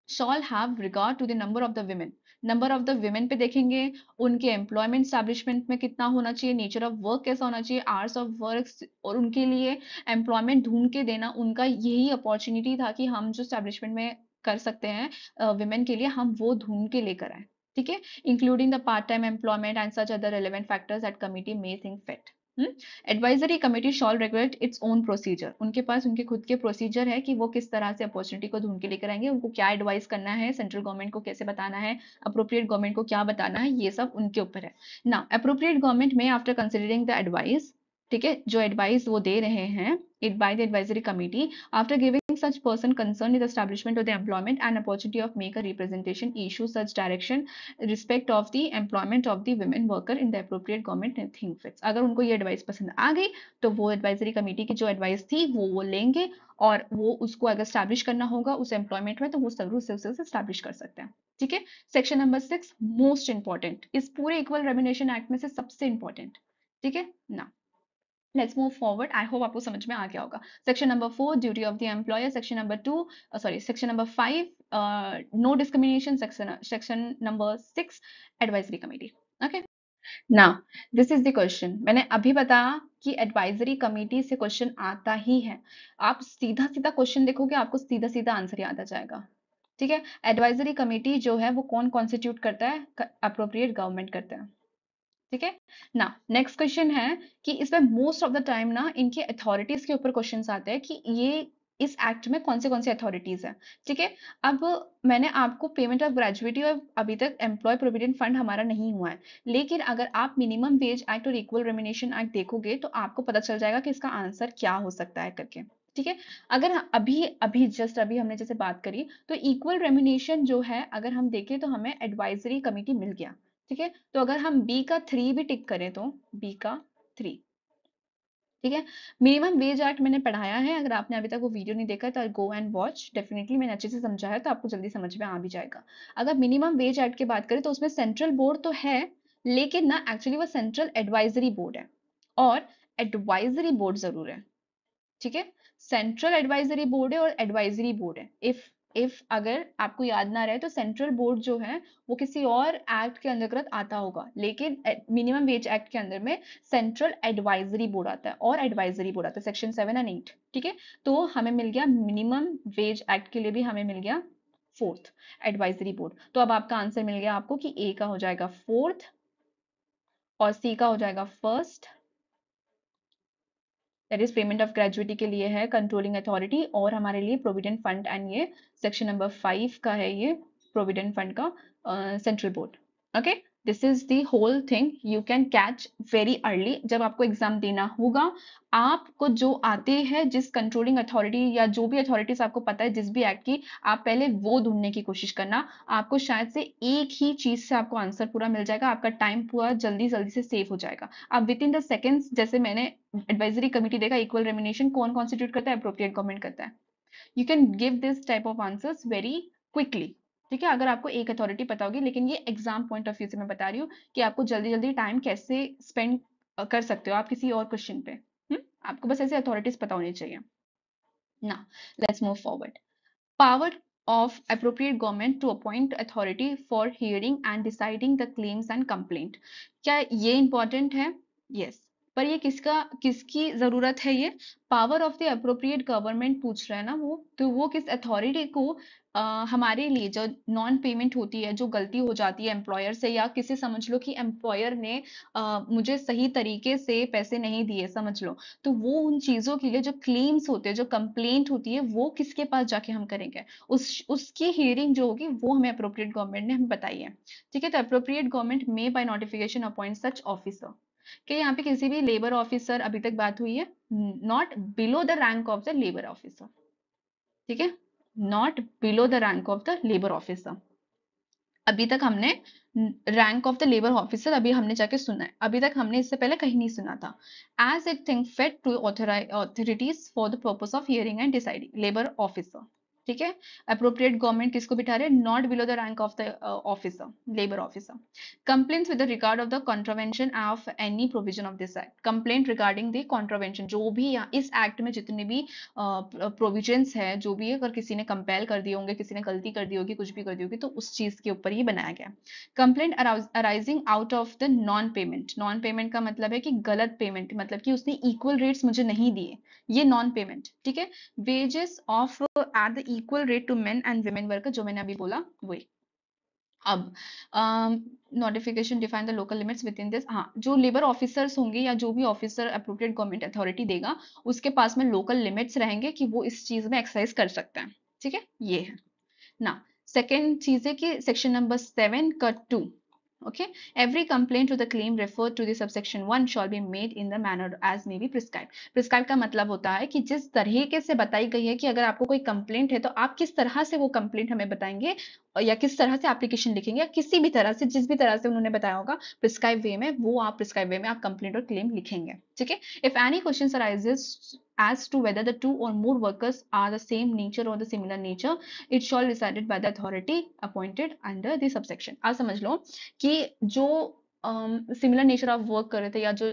shall have regard to the number of the women. Number of the women पे देखेंगे, उनके एम्प्लॉयमेंट स्टैब्लिशमेंट में कितना होना चाहिए, नेचर ऑफ वर्क कैसा होना चाहिए, आवर्स ऑफ वर्क, और उनके लिए एम्प्लॉयमेंट ढूंढ के देना। उनका यही अपॉर्चुनिटी था कि हम जो स्टैब्लिशमेंट में कर सकते हैं विमेन के लिए, हम वो ढूंढ के लेकर आए। ठीक है, including the part time employment and such other relevant factors that committee may think fit. Advisory committee shawl regulate its own procedure. उनके पास उनके खुद के प्रोसीजर है कि वो किस तरह से अपॉर्चुनिटी को ढूंढ के लेकर आएंगे, उनको क्या एडवाइस करना है, सेंट्रल गवर्नमेंट को कैसे बताना है, अप्रोप्रिएट गवर्नमेंट को क्या बताना है, ये सब उनके ऊपर है ना। अप्रोप्रिएट गवर्नमेंट में आफ्टर कंसिडरिंग द एडवाइस, ठीक है, जो एडवाइस वो दे रहे हैं it by the advisory committee, after giving such person concerned with the establishment of the employment and opportunity of make a representation issue such direction respect of the employment of the women worker in the appropriate government thing fits. अगर उनको ये एडवाइस पसंद आ गई तो वो एडवाइजरी कमेटी की जो एडवाइस थी वो लेंगे और वो उसको अगर स्टैब्लिश करना होगा उस एम्प्लॉयमेंट में तो वो जरूर से उसे स्टैब्लिश कर सकते हैं। ठीक है, सेक्शन नंबर 6 मोस्ट इंपॉर्टेंट, इस पूरे इक्वल रेम्युनरेशन एक्ट में से सबसे इंपॉर्टेंट। ठीक है ना, let's move forward. I hope आपको समझ में आ गया होगा। Section number 4 duty of the employer, section number 2 sorry section number 5 no discrimination, section number 6 advisory committee. Okay, now this is the question. मैंने अभी बताया कि एडवाइजरी कमेटी से क्वेश्चन आता ही है। आप सीधा सीधा क्वेश्चन देखोगे, आपको सीधा सीधा आंसर याद आ जाएगा। ठीक है, एडवाइजरी कमेटी जो है वो कौन कॉन्स्टिट्यूट करता है? अप्रोप्रिएट गवर्नमेंट करता है। ठीक है ना। नेक्स्ट क्वेश्चन है कि इसमें मोस्ट ऑफ द टाइम ना इनके अथॉरिटीज के ऊपर क्वेश्चंस आते हैं कि ये इस एक्ट में कौन से अथॉरिटीज है। ठीक है, अब मैंने आपको पेमेंट ऑफ ग्रेजुएटी और अभी तक एम्प्लॉय प्रोविडेंट फंड हमारा नहीं हुआ है, लेकिन अगर आप मिनिमम वेज एक्ट और इक्वल रेमिनेशन एक्ट देखोगे तो आपको पता चल जाएगा कि इसका आंसर क्या हो सकता है करके। ठीक है, अगर अभी अभी जस्ट अभी हमने जैसे बात करी तो इक्वल रेमिनेशन जो है अगर हम देखें तो हमें एडवाइजरी कमिटी मिल गया। ठीक है, तो अगर हम बी का 3 भी टिक करें तो बी का 3। ठीक है, मिनिमम वेज एक्ट मैंने पढ़ाया है, अगर आपने अभी तक वो वीडियो नहीं देखा तो गो एंड वॉच, डेफिनेटली मैंने अच्छे से समझाया है तो आपको जल्दी समझ में आ भी जाएगा। अगर मिनिमम वेज एक्ट की बात करें तो उसमें सेंट्रल बोर्ड तो है, लेकिन ना एक्चुअली वो सेंट्रल एडवाइजरी बोर्ड है और एडवाइजरी बोर्ड जरूर है। ठीक है, सेंट्रल एडवाइजरी बोर्ड है और एडवाइजरी बोर्ड है। इफ अगर आपको याद ना रहे तो सेंट्रल बोर्ड जो है वो किसी और एक्ट के अंतर्गत आता होगा, लेकिन मिनिमम वेज एक्ट के अंदर में सेंट्रल एडवाइजरी बोर्ड आता है और एडवाइजरी बोर्ड आता है, सेक्शन 7 एंड 8। ठीक है, तो हमें मिल गया मिनिमम वेज एक्ट के लिए भी हमें मिल गया फोर्थ एडवाइजरी बोर्ड। तो अब आपका आंसर मिल गया आपको कि ए का हो जाएगा फोर्थ और सी का हो जाएगा first, that is payment of gratuity के लिए है कंट्रोलिंग अथॉरिटी, और हमारे लिए प्रोविडेंट फंड एंड ये सेक्शन नंबर 5 का है ये प्रोविडेंट फंड का central board. Okay, this is the whole thing you can catch very early जब आपको एग्जाम देना होगा। आपको जो आते हैं जिस कंट्रोलिंग अथॉरिटी या जो भी अथॉरिटीज आपको पता है जिस भी एक्ट की, आप पहले वो ढूंढने की कोशिश करना। आपको शायद से एक ही चीज से आपको आंसर पूरा मिल जाएगा, आपका टाइम पूरा जल्दी जल्दी से सेव हो जाएगा। आप विद इन द सेकेंड्स, जैसे मैंने एडवाइजरी कमिटी देखा, इक्वल रेमिनेशन कौन कॉन्स्टिट्यूट करता है? अप्रोप्रिएट गवर्नमेंट करता है। You can give this type of answers very quickly. ठीक है, अगर आपको एक अथॉरिटी पता होगी, लेकिन ये एग्जाम पॉइंट ऑफ व्यू से मैं बता रही हूँ कि आपको जल्दी जल्दी टाइम कैसे स्पेंड कर सकते हो आप किसी और क्वेश्चन पे। आपको बस ऐसे अथॉरिटीज पता होनी चाहिए ना। Let's move forward. Power of appropriate government to appoint authority for hearing and deciding the claims and complaint। क्या ये इंपॉर्टेंट है? यस, पर ये किसकी जरूरत है? ये power of the appropriate government पूछ रहा है ना वो, तो वो किस अथॉरिटी को हमारे लिए जो नॉन पेमेंट होती है, जो गलती हो जाती है एम्प्लॉयर से, या किसी समझ लो कि एम्प्लॉयर ने मुझे सही तरीके से पैसे नहीं दिए समझ लो, तो वो उन चीजों के लिए जो क्लेम्स होते हैं, जो कंप्लेंट होती है, वो किसके पास जाके हम करेंगे? उसकी हियरिंग जो होगी वो हमें अप्रोप्रिएट गवर्नमेंट ने हमें बताई है। ठीक है, तो appropriate government may by notification appoint such officer. क्या यहाँ पे किसी भी लेबर ऑफिसर अभी तक बात हुई है? Not below the rank of the labour officer. ठीक है, not below the rank of the labour officer. अभी तक हमने rank of the labour officer अभी हमने जाके सुना है, अभी तक हमने इससे पहले कहीं नहीं सुना था। As it think fit to authorities for the purpose of hearing and deciding, labour officer. ठीक है, अप्रोप्रिएट गवर्नमेंट किसको बिठा रहे हैं? Not below the rank of the officer, labour officer. Complaints with regard of the contravention of any provision of this act, complaint regarding the contravention, जो भी इस एक्ट में जितने भी प्रोविजंस है, जो भी अगर किसी ने कंपेल कर दिए होंगे, किसी ने गलती कर दी होगी, कुछ भी कर दी होगी, तो उस चीज के ऊपर ही बनाया गया। Complaint arising out of the non payment, non payment का मतलब है कि गलत पेमेंट, मतलब कि उसने इक्वल रेट्स मुझे नहीं दिए, ये नॉन पेमेंट। ठीक है, wages of at the equal rate to men and women worker, जो मैंने अभी बोला वही। अब notification define the local limits within this, हाँ, जो लेबर ऑफिसर्स होंगे या जो भी ऑफिसर अप्रोप्रिएट गवर्नमेंट अथॉरिटी देगा, उसके पास में लोकल लिमिट्स रहेंगे कि वो इस चीज में एक्सरसाइज कर सकते हैं। ठीक है, ये है ना। सेकेंड चीज है कि सेक्शन नंबर 7 का 2, okay, every complaint to the claim referred to the subsection 1 shall be made in the manner as may be prescribed। prescribed का मतलब होता है कि जिस तरीके से बताई गई है, कि अगर आपको कोई कंप्लेंट है तो आप किस तरह से वो कंप्लेंट हमें बताएंगे, या किस तरह से एप्लीकेशन लिखेंगे, या किसी भी तरह से, जिस भी तरह से उन्होंने बताया होगा प्रिस्क्राइब वे में, वो आप प्रिस्क्राइब वे में आप कंप्लेंट और क्लेम लिखेंगे। ठीक है, if any question arises as to whether the two or more workers are the same nature or the similar nature, it shall be decided by the authority appointed under the subsection। आप समझ लो कि जो सिमिलर नेचर ऑफ वर्क कर रहे थे, या जो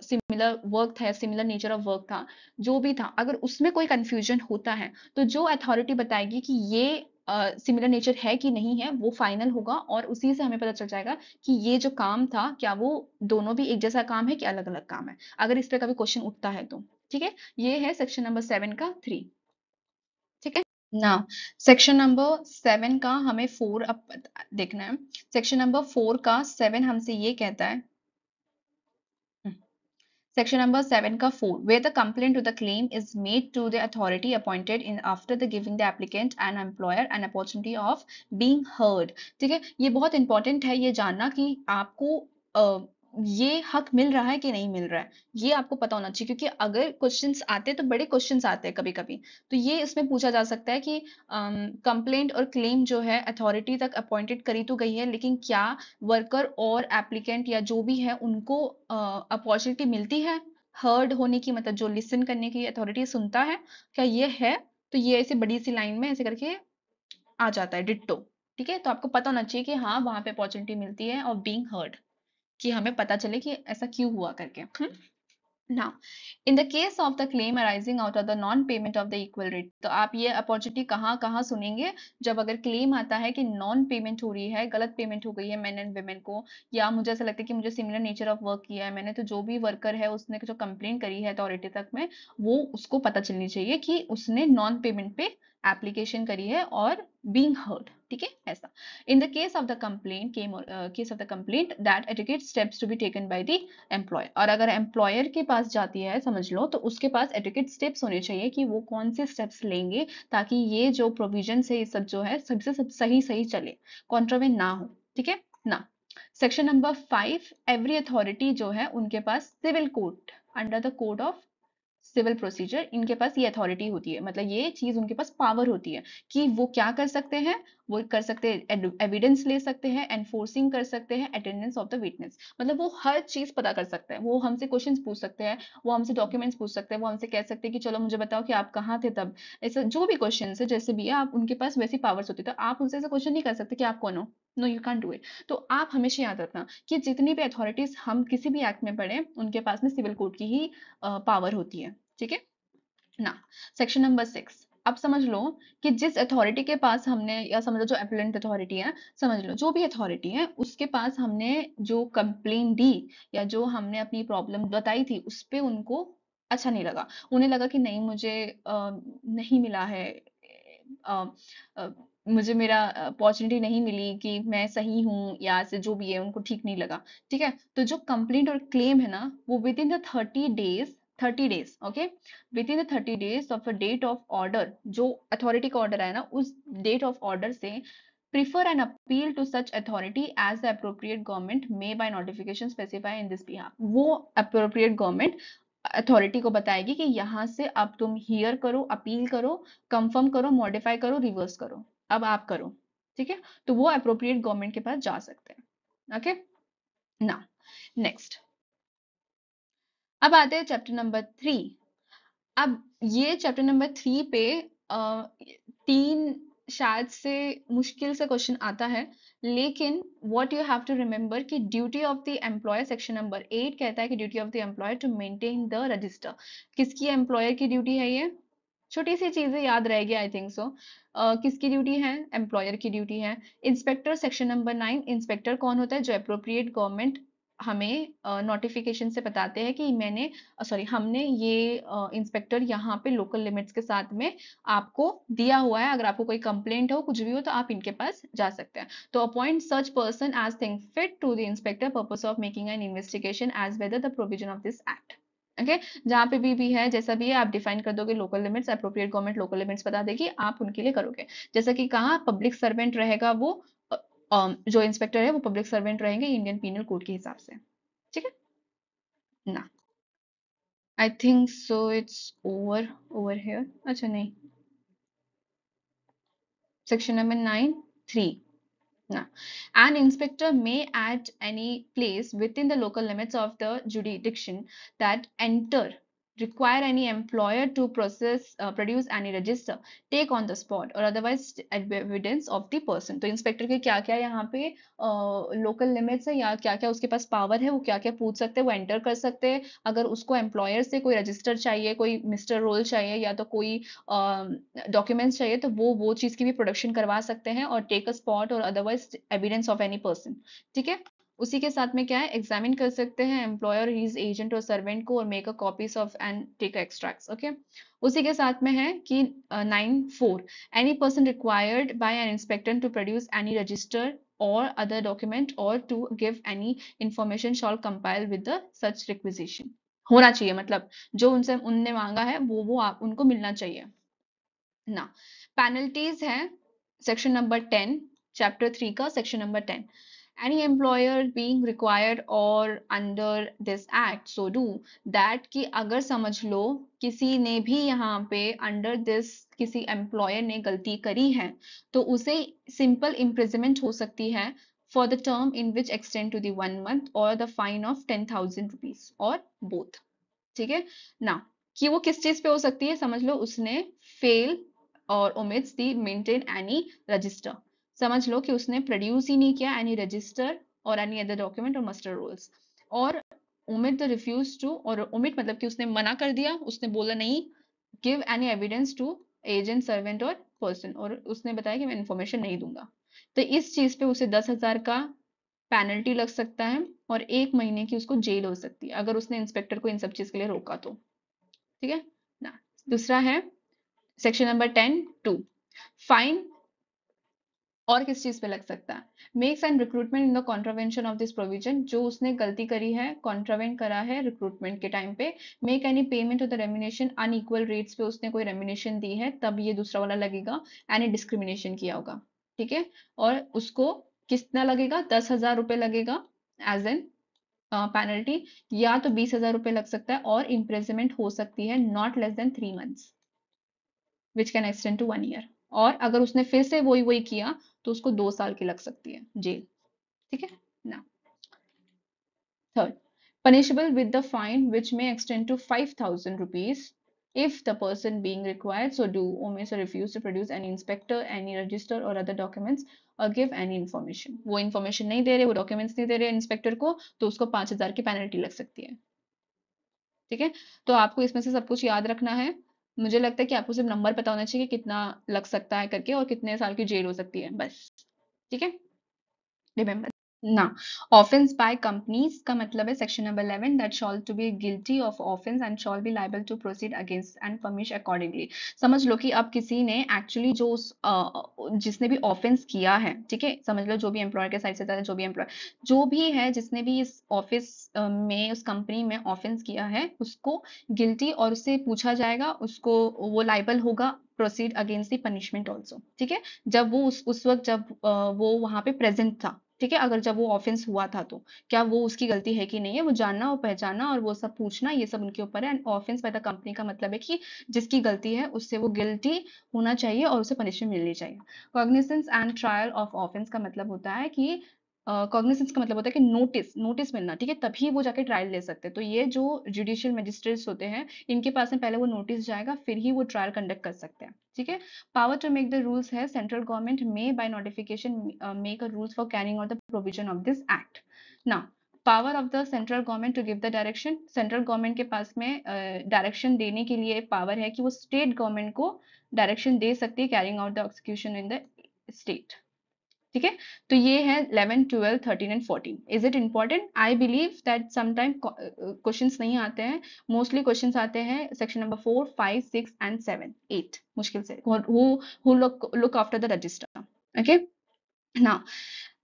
सिमिलर वर्क था, सिमिलर नेचर ऑफ वर्क था, जो भी था, अगर उसमें कोई कंफ्यूजन होता है तो जो अथॉरिटी बताएगी कि ये सिमिलर नेचर है कि नहीं है वो फाइनल होगा, और उसी से हमें पता चल जाएगा कि ये जो काम था क्या वो दोनों भी एक जैसा काम है कि अलग अलग काम है, अगर इस पे कभी क्वेश्चन उठता है तो। ठीक है, ये है सेक्शन नंबर 7 का 3। ठीक है ना, सेक्शन नंबर 7 का हमें 4 अब देखना है। सेक्शन नंबर 4 का 7 हमसे ये कहता है, Section number 7 का 4, where the complaint to the claim is made to the authority appointed in after the giving the applicant and employer an opportunity of being heard। ठीक है, ये बहुत इंपॉर्टेंट है ये जानना कि आपको ये हक मिल रहा है कि नहीं मिल रहा है, ये आपको पता होना चाहिए, क्योंकि अगर क्वेश्चंस आते हैं तो बड़े क्वेश्चंस आते हैं कभी कभी, तो ये इसमें पूछा जा सकता है कि कंप्लेंट और क्लेम जो है अथॉरिटी तक अपॉइंटेड करी तो गई है, लेकिन क्या वर्कर और एप्लीकेंट या जो भी है उनको अपॉर्चुनिटी मिलती है हर्ड होने की, मतलब जो लिसन करने की अथॉरिटी सुनता है, क्या ये है? तो ये ऐसे बड़ी सी लाइन में ऐसे करके आ जाता है डिट्टो। ठीक है, तो आपको पता होना चाहिए कि हाँ वहां पे अपॉर्चुनिटी मिलती है और बीइंग हर्ड, कि हमें पता चले कि ऐसा क्यों हुआ करके। Now, in the case of the claim arising out of the non-payment of the equal rate, तो आप ये अपॉर्चुनिटी कहाँ कहाँ सुनेंगे? जब अगर क्लेम आता है कि नॉन पेमेंट हो रही है, गलत पेमेंट हो गई है मैन एंड वेमेन को, या मुझे ऐसा लगता है कि मुझे सिमिलर नेचर ऑफ वर्क किया है मैंने, तो जो भी वर्कर है उसने जो कंप्लेन करी है अथॉरिटी तक में, वो उसको पता चलनी चाहिए कि उसने नॉन पेमेंट पे एप्लीकेशन करी है और बीइंग हर्ड। ठीक है, ऐसा। In the case of the complaint case of the complaint that adequate steps to be taken by the employer, और अगर एम्प्लॉयर के पास जाती है समझ लो, तो उसके पास एडुकेट स्टेप्स होने चाहिए कि वो कौन से स्टेप्स लेंगे ताकि ये जो प्रोविजन है ये सब जो है सबसे सब सही सही चले, कॉन्ट्रावेंट ना हो। ठीक है ना, सेक्शन नंबर 5, एवरी अथॉरिटी जो है उनके पास civil code under the code of civil procedure, इनके पास ये अथॉरिटी होती है, मतलब ये चीज उनके पास पावर होती है कि वो क्या कर सकते हैं, वो कर सकते हैं एविडेंस ले सकते हैं, एनफोर्सिंग कर सकते हैं अटेंडेंस ऑफ द विटनेस, मतलब वो हर चीज पता कर सकते हैं, वो हमसे क्वेश्चंस पूछ सकते हैं, वो हमसे डॉक्यूमेंट्स पूछ सकते हैं, वो हमसे कह सकते हैं कि चलो मुझे बताओ कि आप कहाँ थे तब, ऐसा जो भी क्वेश्चन है जैसे भी है, आप उनके पास वैसी पावर्स होती है, तो आप उनसे ऐसा क्वेश्चन नहीं कर सकते कि आप कौन हो। No you can do it. तो आप हमेशा याद रखना कि जितनी भी अथॉरिटीज हम किसी भी एक्ट में पढ़े उनके पास में सिविल कोड की ही पावर होती है। ठीक है ना, सेक्शन नंबर 6, अब समझ लो कि जिस अथॉरिटी के पास हमने, या समझ लो जो अपीलेंट अथॉरिटी है, समझ लो जो भी अथॉरिटी है उसके पास हमने जो कंप्लेन दी या जो हमने अपनी प्रॉब्लम बताई थी उस पे उनको अच्छा नहीं लगा, उन्हें लगा कि नहीं मुझे नहीं मिला है, अ, अ, मुझे मेरा अपॉर्चुनिटी नहीं मिली कि मैं सही हूँ या से जो भी है उनको ठीक नहीं लगा। ठीक है, तो जो कंप्लेंट और क्लेम है ना वो within the 30 days okay, within the 30 days of a date of order, जो अथॉरिटी का ऑर्डर आया ना उस डेट ऑफ ऑर्डर से prefer an appeal to such authority as the appropriate government may by notification specify in this behalf, वो अप्रोप्रिएट गवर्नमेंट अथॉरिटी को बताएगी कि यहाँ से अब तुम हियर करो, अपील करो, कंफर्म करो, मॉडिफाई करो, रिवर्स करो, अब आप करो। ठीक है, तो वो अप्रोप्रिएट गवर्नमेंट के पास जा सकते हैं। ओके ना, नेक्स्ट, अब आते हैं चैप्टर नंबर 3। अब ये चैप्टर नंबर 3 पे अ, 3 शायद से मुश्किल से क्वेश्चन आता है, लेकिन what you have to remember कि duty of the employer, section number 8 कहता है कि duty of the employer to maintain the register. किसकी एम्प्लॉयर की ड्यूटी है ये? छोटी सी चीजें याद रहेगी आई थिंक सो। किसकी ड्यूटी है? एम्प्लॉयर की ड्यूटी है। इंस्पेक्टर, सेक्शन नंबर 9, इंस्पेक्टर कौन होता है? जो अप्रोप्रिएट गवर्नमेंट हमें नोटिफिकेशन से बताते हैं कि मैंने सॉरी हमने ये इंस्पेक्टर यहाँ पे लोकल लिमिट्स के साथ में आपको दिया हुआ है, अगर आपको कोई कंप्लेंट हो कुछ भी हो तो आप इनके पास जा सकते हैं। तो appoint such person as think fit to the inspector purpose of making an investigation as whether the provision of this act. Okay, जहाँ पे भी है जैसा भी है आप डिफाइन कर दोगे local limits, appropriate government local limits बता देगी, आप उनके लिए करोगे। जैसा कि कहा पब्लिक सर्वेंट रहेगा वो, जो इंस्पेक्टर है वो पब्लिक सर्वेंट रहेंगे इंडियन पीनल कोड के हिसाब से। ठीक है ना, I think so it's over over here, अच्छा नहीं, सेक्शन नंबर 9 3 ना, an inspector may at any place within the local limits of the jurisdiction that enter require any employer to produce any register, take on the spot or otherwise evidence of the person। तो इंस्पेक्टर के क्या क्या यहाँ पे लोकल लिमिट्स है या क्या क्या उसके पास पावर है, वो क्या क्या पूछ सकते हैं, वो एंटर कर सकते हैं। अगर उसको एम्प्लॉयर से कोई रजिस्टर चाहिए, कोई मिस्टर रोल चाहिए या तो कोई डॉक्यूमेंट्स चाहिए, तो वो चीज़ की भी प्रोडक्शन करवा सकते हैं, और टेक अ स्पॉट और otherwise evidence of any person. ठीक है, उसी के साथ में क्या है, एग्जामिन कर सकते हैं एम्प्लॉयर, हीज एजेंट और सर्वेंट को, और make a copies of and take extracts. Okay, उसी के साथ में है कि 9(4) any person required by an inspector to produce any register or other document or to give any information shall compile with the such requisition। होना चाहिए, मतलब जो उनसे उनने मांगा है वो आप उनको मिलना चाहिए ना। पेनल्टीज है सेक्शन नंबर 10 चैप्टर 3 का section number 10। any employer being required or under this act so do that, कि अगर समझ लो किसी ने भी यहाँ पे under this किसी एम्प्लॉयर ने गलती करी है, तो उसे सिंपल imprisonment हो सकती है for the term in which extend to the 1 month or the fine of 10,000 rupees or both। ठीक है ना, कि वो किस चीज पे हो सकती है, समझ लो उसने फेल और omits the maintain any register. समझ लो कि उसने प्रोड्यूस ही नहीं किया एनी रजिस्टर और एनी अदर डॉक्यूमेंट और मस्टर रोल्स, और ओमिट द रिफ्यूज टू, और ओमिट मतलब कि उसने मना कर दिया, उसने बोला नहीं give any evidence to agent servant और पर्सन, और उसने बताया कि मैं इन्फॉर्मेशन नहीं दूंगा, तो इस चीज पे उसे 10,000 का पेनल्टी लग सकता है और 1 महीने की उसको जेल हो सकती है अगर उसने इंस्पेक्टर को इन सब चीज के लिए रोका तो। ठीक है ना। दूसरा है सेक्शन नंबर 10(2) फाइन और किस चीज पे लग सकता है, makes and recruitment in the contravention of this provision, जो उसने गलती करी है, कॉन्ट्रावेंट करा है रिक्रूटमेंट के टाइम पे, make any payment of the remuneration unequal rates पे उसने कोई रेम्युनेशन दी है, तब ये दूसरा वाला लगेगा, एनी डिस्क्रिमिनेशन किया होगा। ठीक है, और उसको कितना लगेगा, 10,000 रुपए लगेगा एज एन पेनल्टी, या तो 20,000 रुपए लग सकता है, और इम्प्रिजनमेंट हो सकती है not less than 3 months which can extend to 1 year, और अगर उसने फिर से वही वही किया तो उसको 2 साल की लग सकती है जेल। ठीक है ना। Third, punishable with the fine which may extend to 5,000 rupees if the person being required so do omits or refuse to produce any inspector any register or other documents or give any information। वो information नहीं दे रहे, वो documents नहीं दे रहे इंस्पेक्टर को, तो उसको 5,000 की पेनल्टी लग सकती है। ठीक है, तो आपको इसमें से सब कुछ याद रखना है। मुझे लगता है कि आपको सिर्फ नंबर पता होना चाहिए कि कितना लग सकता है करके और कितने साल की जेल हो सकती है, बस। ठीक है, रिमेम्बर ना। ऑफेंस बाय कंपनीज का मतलब है section number 11 that shall to be guilty of offence and shall be liable to proceed against and punish accordingly. समझ लो कि अब किसी ने एक्चुअली जो जिसने भी ऑफेंस किया है, ठीक है, समझ लो जो भी एम्प्लॉयर के साइड से था, जो भी एम्प्लॉयर जो भी है जिसने भी इस ऑफिस में उस कंपनी में ऑफेंस किया है, उसको गिल्टी और उससे पूछा जाएगा, उसको वो लाइबल होगा proceed against the punishment also. ठीक है, जब वो उस वक्त जब वो वहां पे प्रेजेंट था, ठीक है, अगर जब वो ऑफेंस हुआ था तो क्या वो उसकी गलती है कि नहीं है, वो जानना और पहचानना और वो सब पूछना, ये सब उनके ऊपर है। And offence by the company का मतलब है कि जिसकी गलती है उससे वो गिल्टी होना चाहिए और उसे पनिशमेंट मिलनी चाहिए। Cognisance and trial of offence का मतलब होता है कि कॉग्निसेंस का मतलब होता है कि नोटिस नोटिस मिलना, ठीक है, तभी वो जाके ट्रायल ले सकते हैं। तो ये जो जुडिशियल मजिस्ट्रेट्स होते हैं, इनके पास में पहले वो नोटिस जाएगा, फिर ही वो ट्रायल कंडक्ट कर सकते हैं। ठीक है, power to make the rules है central government may by notification make a rules for carrying out the provision of this act। now power of the central government to give the direction, central government के पास में डायरेक्शन देने के लिए पावर है कि वो स्टेट गवर्नमेंट को डायरेक्शन दे सकती है carrying out the execution in the state. ठीक है, तो ये है 11, 12, 13 and 14। Is it important? I believe that sometime questions नहीं आते हैं, मोस्टली क्वेश्चंस आते हैं सेक्शन नंबर 4, 5, 6 एंड 7, 8 मुश्किल से, who look after the register। okay, now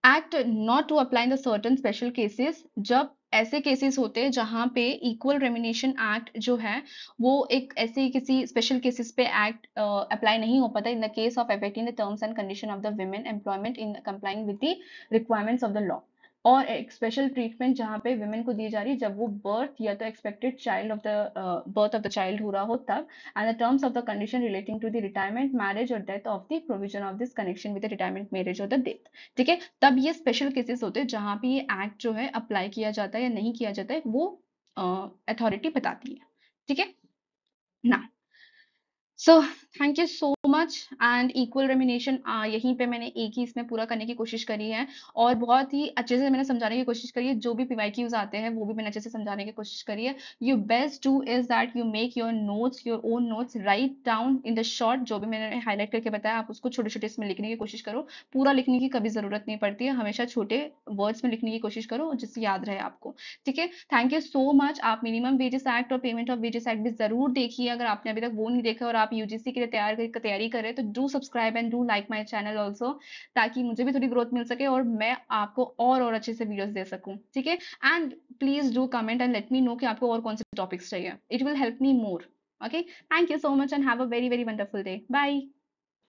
act not to apply in the certain special cases, जब ऐसे केसेस होते हैं जहां पे इक्वल रेमिनेशन एक्ट जो है वो एक ऐसे किसी स्पेशल केसेस पे एक्ट अप्लाई नहीं हो पाता, in the case of affecting the terms and condition of the women employment in complying with the requirements of the law, और एक स्पेशल ट्रीटमेंट जहां पे वुमेन को दी जा रही है जब वो बर्थ या तो expected child of the birth of the child हो रहा हो तब, and the terms of the condition relating to the retirement, marriage or death of the provision of this connection with the retirement, marriage or the death। ठीक है, तब ये स्पेशल केसेस होते हैं जहां पे ये एक्ट जो है अप्लाई किया जाता है या नहीं किया जाता है, वो अथॉरिटी बताती है। ठीक है, ना। So thank you so much. And equal remuneration यहीं पे मैंने एक ही इसमें पूरा करने की कोशिश करी है, और बहुत ही अच्छे से मैंने समझाने की कोशिश करी है। जो भी पीवाईक्यूज आते हैं वो भी मैंने अच्छे से समझाने की कोशिश करी है। You best do is that you make your notes, your own notes, write down in the short, जो भी मैंने हाईलाइट करके बताया आप उसको छोटे छोटे इसमें लिखने की कोशिश करो। पूरा लिखने की कभी जरूरत नहीं पड़ती है, हमेशा छोटे वर्ड्स में लिखने की कोशिश करो जिससे याद रहे आपको। ठीक है, थैंक यू सो मच। आप मिनिमम वेजेस एक्ट और पेमेंट ऑफ वेजेस एक्ट भी जरूर देखिए, अगर आपने अभी तक वो नहीं देखा और आप यूजीसी के लिए तैयारी कर रहे हैं, तो do subscribe and do like my channel also, ताकि मुझे भी थोड़ी ग्रोथ मिल सके और मैं आपको और अच्छे से वीडियोस दे सकूं। ठीक है, and please do comment and let me know कि आपको और कौन से टॉपिक्स चाहिए। It will help me more. Okay, thank you so much and have a very very wonderful day. Bye.